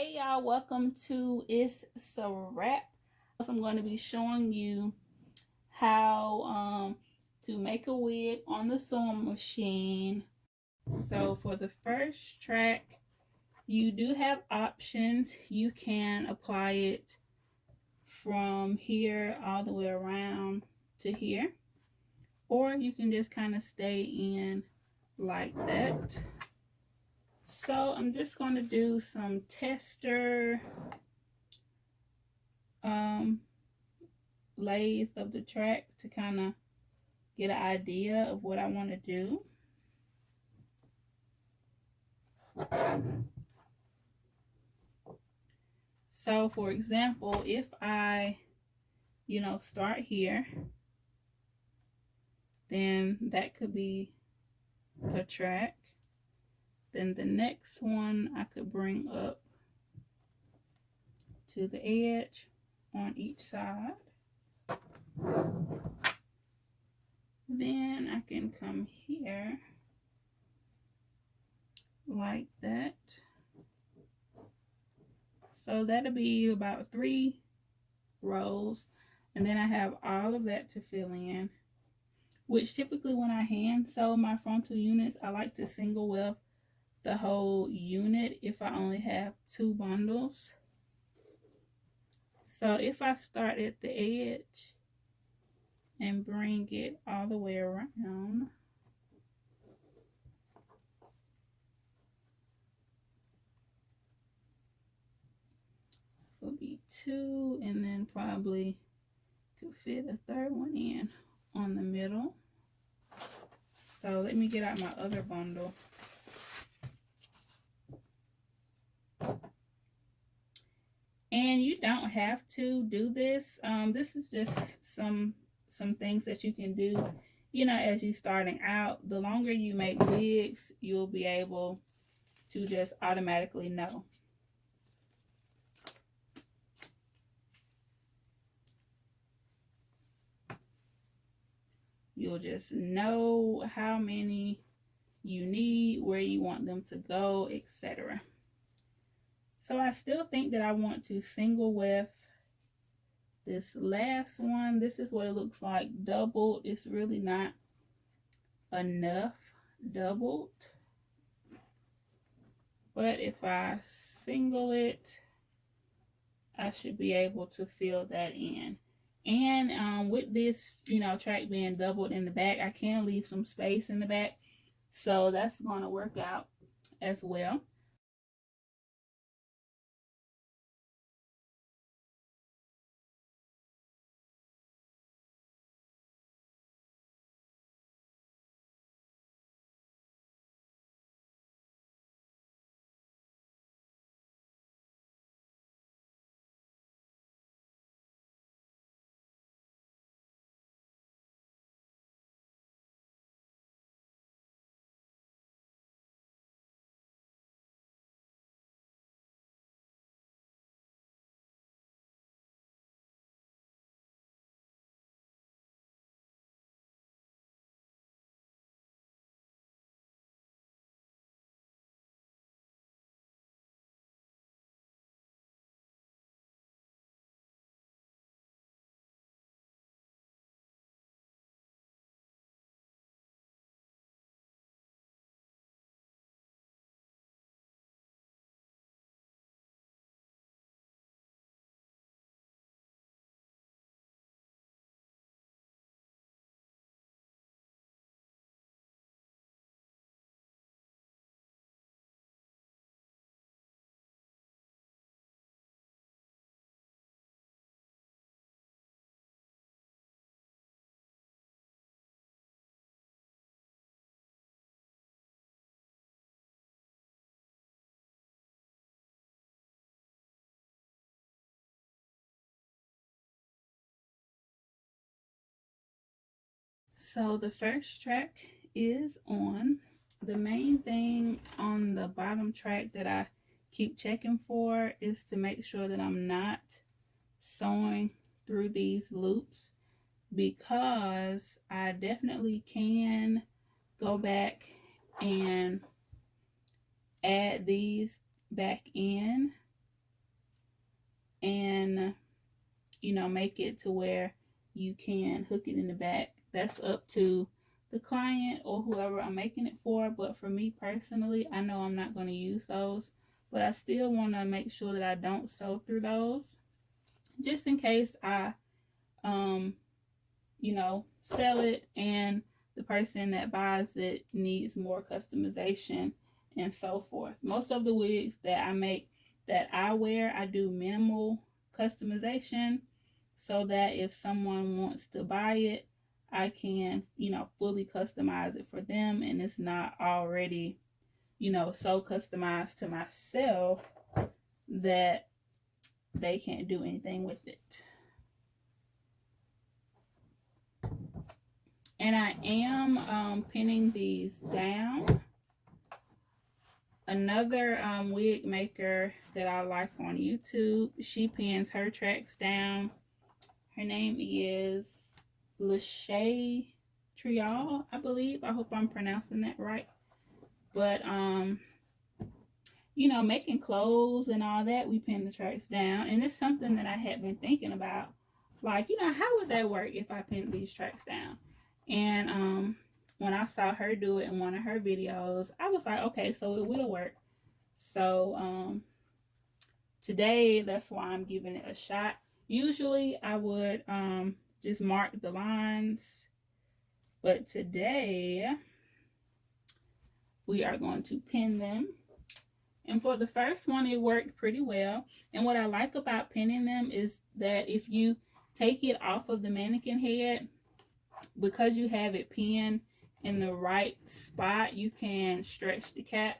Hey y'all, welcome to Itz Sirap. I'm going to be showing you how to make a wig on the sewing machine. So for the first track, you do have options. You can apply it from here all the way around to here, or you can just kind of stay in like that. So I'm just going to do some tester lays of the track to kind of get an idea of what I want to do. So for example, if I start here, then that could be a track. Then the next one I could bring up to the edge on each side. Then I can come here like that. So that'll be about 3 rows. And then I have all of that to fill in, which typically when I hand sew my frontal units, I like to single weft the whole unit if I only have 2 bundles. So if I start at the edge and bring it all the way around, will be 2, and then probably could fit a 3rd one in on the middle. So let me get out my other bundle. And you don't have to do this. This is just some things that you can do, as you're starting out. The longer you make wigs, you'll be able to just automatically know. You'll just know how many you need, where you want them to go, etc. So I still think that I want to single weft this last one. This is what it looks like doubled. It's really not enough doubled. But if I single it, I should be able to fill that in. And with this, track being doubled in the back, I can leave some space in the back. So that's going to work out as well. So the first track is on. The main thing on the bottom track that I keep checking for is to make sure that I'm not sewing through these loops, because I definitely can go back and add these back in and, you know, make it to where you can hook it in the back. That's up to the client or whoever I'm making it for. But for me personally, I know I'm not going to use those, but I still want to make sure that I don't sew through those, just in case I, you know, sell it and the person that buys it needs more customization and so forth. Most of the wigs that I make, that I wear, I do minimal customization so that if someone wants to buy it, I can, you know, fully customize it for them, and it's not already, you know, so customized to myself that they can't do anything with it. And I am pinning these down. Another wig maker that I like on YouTube, she pins her tracks down. Her name is Lachey Trial, I believe. I hope I'm pronouncing that right. But you know, making clothes and all that, we pin the tracks down, and it's something that I had been thinking about. Like, you know, how would that work if I pinned these tracks down? And when I saw her do it in one of her videos, I was like, okay, so it will work. So today, that's why I'm giving it a shot. Usually I would just mark the lines, but today we are going to pin them. And for the first one, it worked pretty well. And what I like about pinning them is that if you take it off of the mannequin head, because you have it pinned in the right spot, you can stretch the cap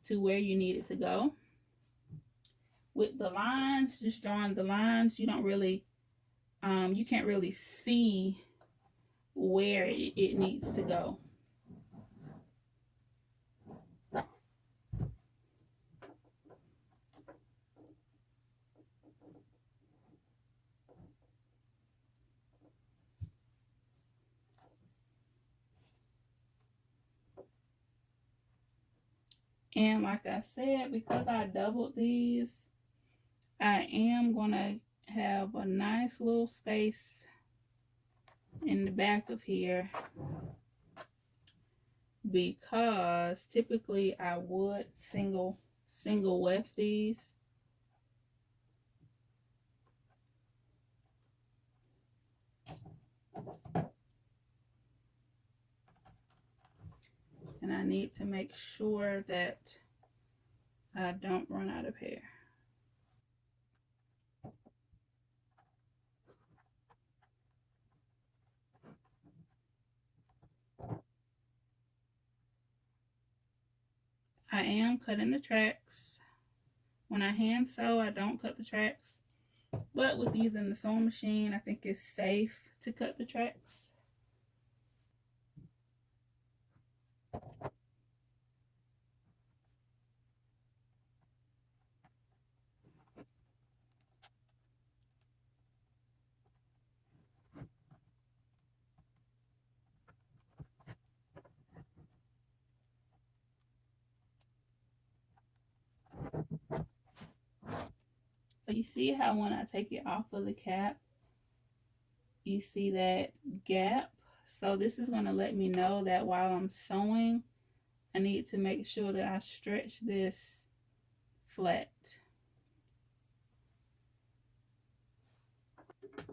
to where you need it to go. With the lines, just drawing the lines, you don't really, you can't really see where it needs to go. And like I said, because I doubled these, I am going to have a nice little space in the back of here, because typically I would single weft these. And I need to make sure that I don't run out of hair. I am cutting the tracks. When I hand sew, I don't cut the tracks. But with using the sewing machine, I think it's safe to cut the tracks. So you see how when I take it off of the cap, you see that gap? So this is going to let me know that while I'm sewing, I need to make sure that I stretch this flat. So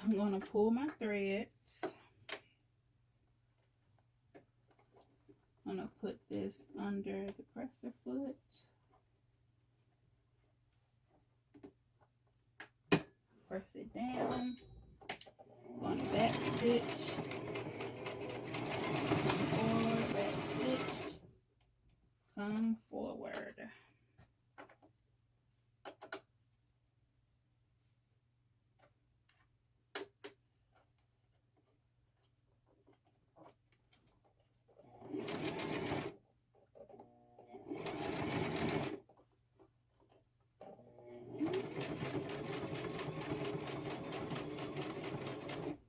I'm going to pull my threads. I'm going to put this under the presser foot. Press it down. Going to back stitch. Forward, back stitch. Come forward.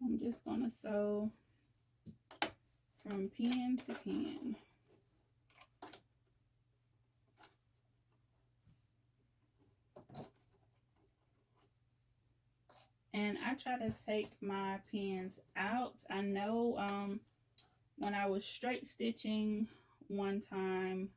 I'm just going to sew from pin to pin. And I try to take my pins out. I know when I was straight stitching one time,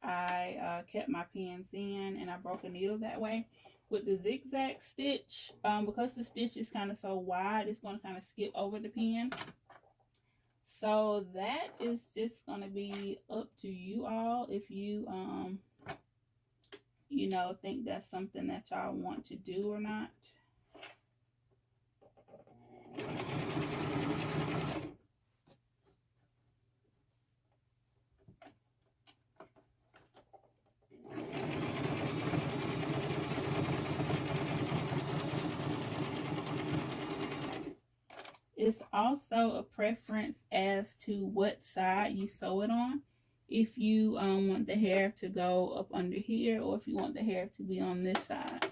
I kept my pins in and I broke a needle that way. With the zigzag stitch, because the stitch is kind of so wide, it's going to kind of skip over the pin. So that is just going to be up to you all if you you know, think that's something that y'all want to do or not. It's also a preference as to what side you sew it on. If you want the hair to go up under here, or if you want the hair to be on this side.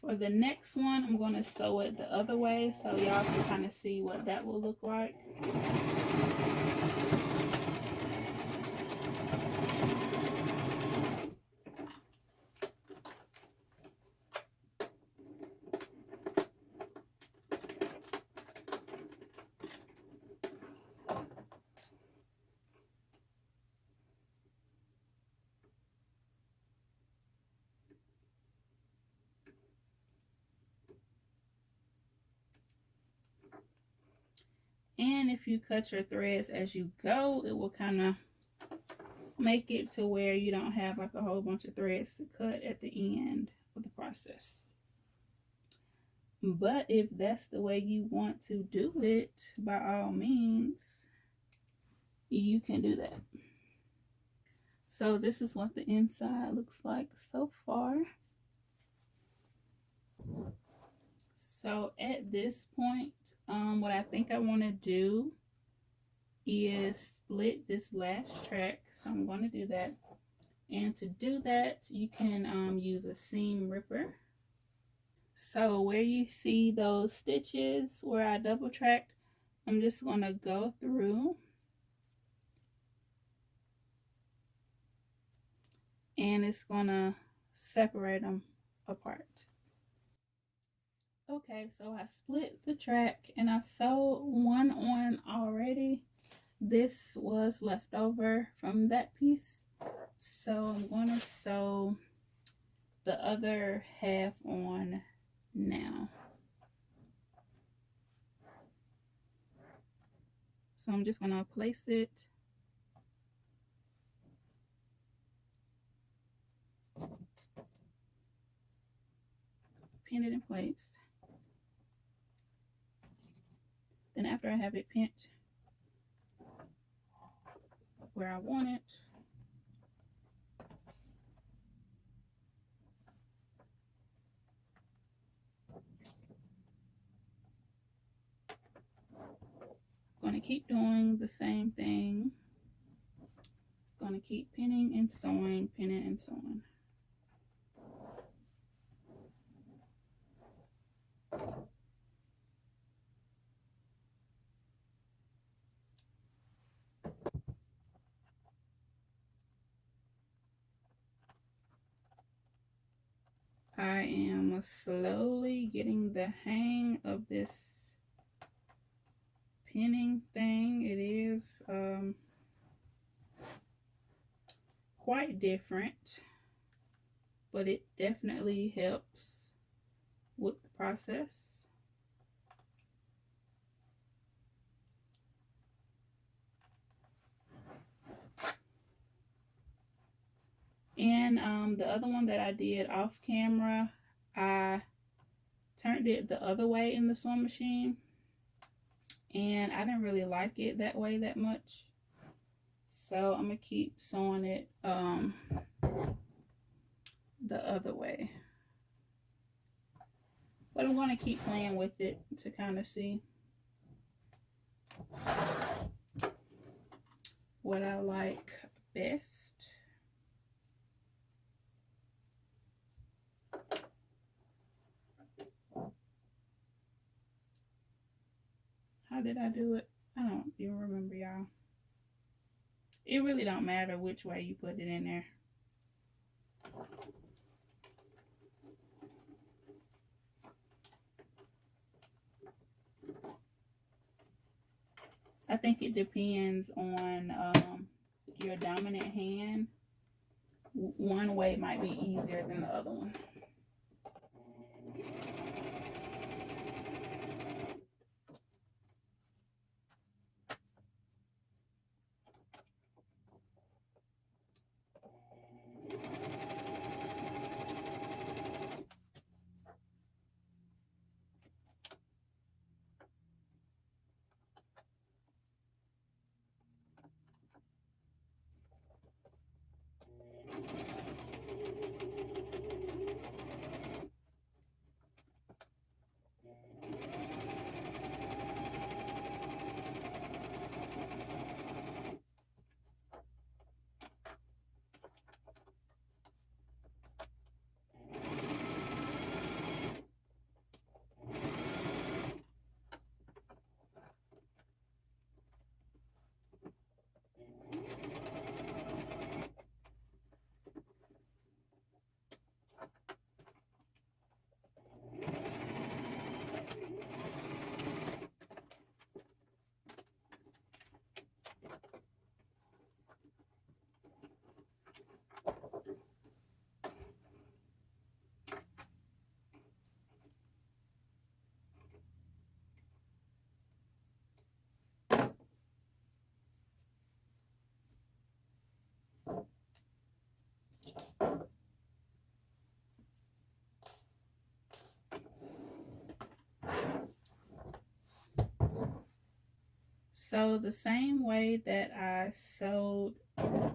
For the next one, I'm going to sew it the other way so y'all can kind of see what that will look like. And if you cut your threads as you go, it will kind of make it to where you don't have like a whole bunch of threads to cut at the end of the process. But if that's the way you want to do it, by all means, you can do that. So this is what the inside looks like so far. So at this point, what I think I want to do is split this last track. So I'm going to do that. And to do that, you can use a seam ripper. So where you see those stitches where I double tracked, I'm just going to go through and it's going to separate them apart. Okay, so I split the track and I sewed one on already. This was left over from that piece. So I'm going to sew the other half on now. So I'm just going to place it. Pin it in place. Then after I have it pinned where I want it, I'm going to keep doing the same thing. Going to keep pinning and sewing, pinning and sewing. I am slowly getting the hang of this pinning thing. It is quite different, but it definitely helps with the process. And the other one that I did off camera, I turned it the other way in the sewing machine, and I didn't really like it that way that much. So I'm gonna keep sewing it the other way. But I'm going to keep playing with it to kind of see what I like best. How did I do it? I don't even remember, y'all. It really don't matter which way you put it in there. I think it depends on your dominant hand. One way might be easier than the other one. So the same way that I sewed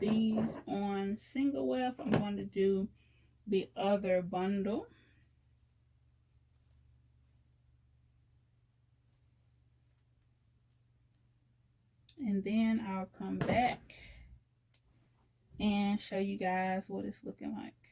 these on single weft, I'm going to do the other bundle. And then I'll come back and show you guys what it's looking like.